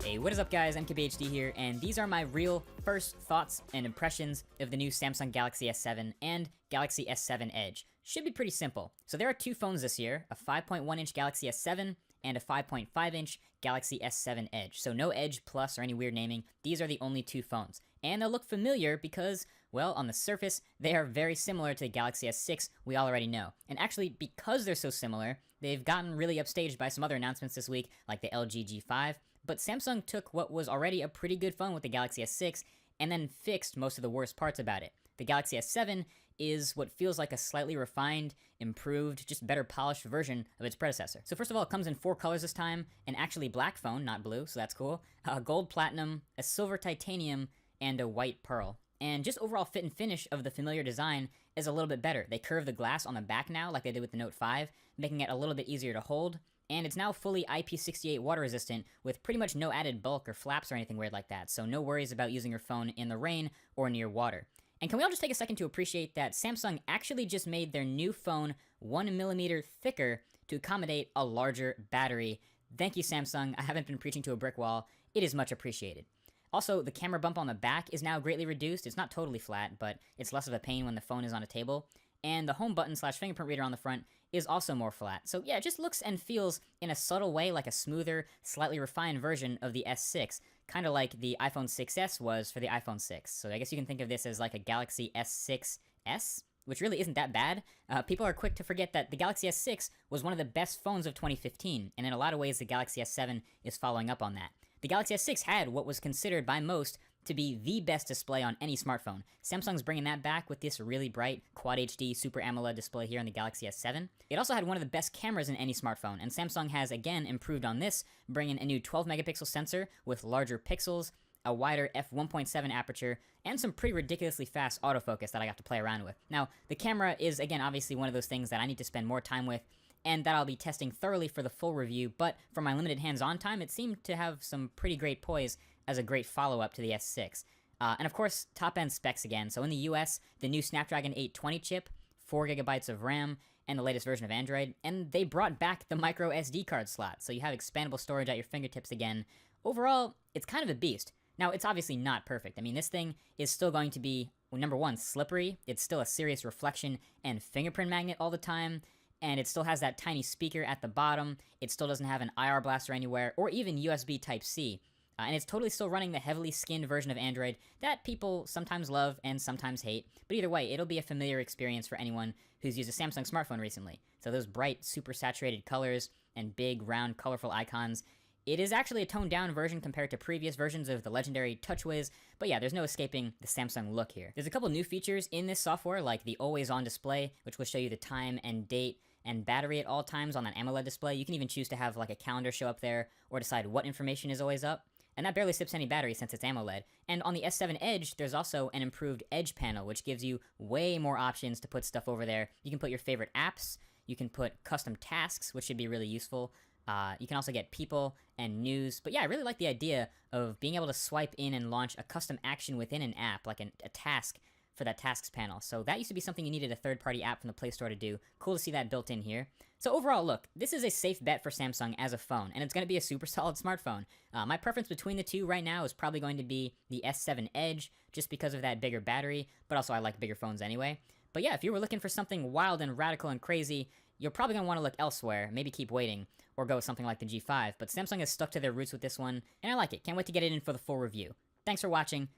Hey, what is up guys, MKBHD here, and these are my real first thoughts and impressions of the new Samsung Galaxy S7 and Galaxy S7 Edge. Should be pretty simple. So there are two phones this year, a 5.1-inch Galaxy S7 and a 5.5-inch Galaxy S7 Edge. So no Edge Plus or any weird naming, these are the only two phones. And they'll look familiar because, well, on the surface, they are very similar to the Galaxy S6 we already know. And actually, because they're so similar, they've gotten really upstaged by some other announcements this week, like the LG G5, but Samsung took what was already a pretty good phone with the Galaxy S6 and then fixed most of the worst parts about it. The Galaxy S7 is what feels like a slightly refined, improved, just better polished version of its predecessor. So first of all, it comes in 4 colors this time, an actually black phone, not blue, so that's cool, a gold platinum, a silver titanium, and a white pearl. And just overall fit and finish of the familiar design is a little bit better. They curve the glass on the back now, like they did with the Note 5, making it a little bit easier to hold. And it's now fully IP68 water resistant with pretty much no added bulk or flaps or anything weird like that, so no worries about using your phone in the rain or near water. And can we all just take a second to appreciate that Samsung actually just made their new phone 1mm thicker to accommodate a larger battery. Thank you, Samsung. I haven't been preaching to a brick wall. It is much appreciated. Also, the camera bump on the back is now greatly reduced. It's not totally flat, but it's less of a pain when the phone is on a table. And the home button / fingerprint reader on the front is also more flat. So yeah, it just looks and feels in a subtle way like a smoother, slightly refined version of the S6, kind of like the iPhone 6s was for the iPhone 6. So I guess you can think of this as like a Galaxy S6s, which really isn't that bad. People are quick to forget that the Galaxy S6 was one of the best phones of 2015, and in a lot of ways the Galaxy S7 is following up on that. The Galaxy S6 had what was considered by most to be the best display on any smartphone. Samsung's bringing that back with this really bright Quad HD Super AMOLED display here on the Galaxy S7. It also had one of the best cameras in any smartphone, and Samsung has again improved on this, bringing a new 12-megapixel sensor with larger pixels, a wider f1.7 aperture, and some pretty ridiculously fast autofocus that I got to play around with. Now, the camera is, again, obviously one of those things that I need to spend more time with, and that I'll be testing thoroughly for the full review, but for my limited hands-on time, it seemed to have some pretty great poise as a great follow-up to the S6. And of course, top-end specs again. So in the US, the new Snapdragon 820 chip, 4GB of RAM, and the latest version of Android, and they brought back the micro SD card slot, so you have expandable storage at your fingertips again. Overall, it's kind of a beast. Now, it's obviously not perfect. I mean, this thing is still going to be, well, number one, slippery. It's still a serious reflection and fingerprint magnet all the time. And it still has that tiny speaker at the bottom. It still doesn't have an IR blaster anywhere, or even USB Type-C. And it's totally still running the heavily skinned version of Android that people sometimes love and sometimes hate. But either way, it'll be a familiar experience for anyone who's used a Samsung smartphone recently. So those bright, super saturated colors and big, round, colorful icons. It is actually a toned-down version compared to previous versions of the legendary TouchWiz, but yeah, there's no escaping the Samsung look here. There's a couple new features in this software, like the always-on display, which will show you the time and date and battery at all times on that AMOLED display. You can even choose to have like a calendar show up there, or decide what information is always up. And that barely sips any battery since it's AMOLED. And on the S7 Edge, there's also an improved Edge panel, which gives you way more options to put stuff over there. You can put your favorite apps, you can put custom tasks, which should be really useful. You can also get people and news. But yeah, I really like the idea of being able to swipe in and launch a custom action within an app, like a task for that tasks panel. So that used to be something you needed a third-party app from the Play Store to do. Cool to see that built in here. So overall, look, this is a safe bet for Samsung as a phone, and it's going to be a super solid smartphone. My preference between the two right now is probably going to be the S7 Edge, just because of that bigger battery, but also I like bigger phones anyway. But yeah, if you were looking for something wild and radical and crazy, you're probably going to want to look elsewhere, maybe keep waiting, or go with something like the G5, but Samsung has stuck to their roots with this one, and I like it. Can't wait to get it in for the full review. Thanks for watching.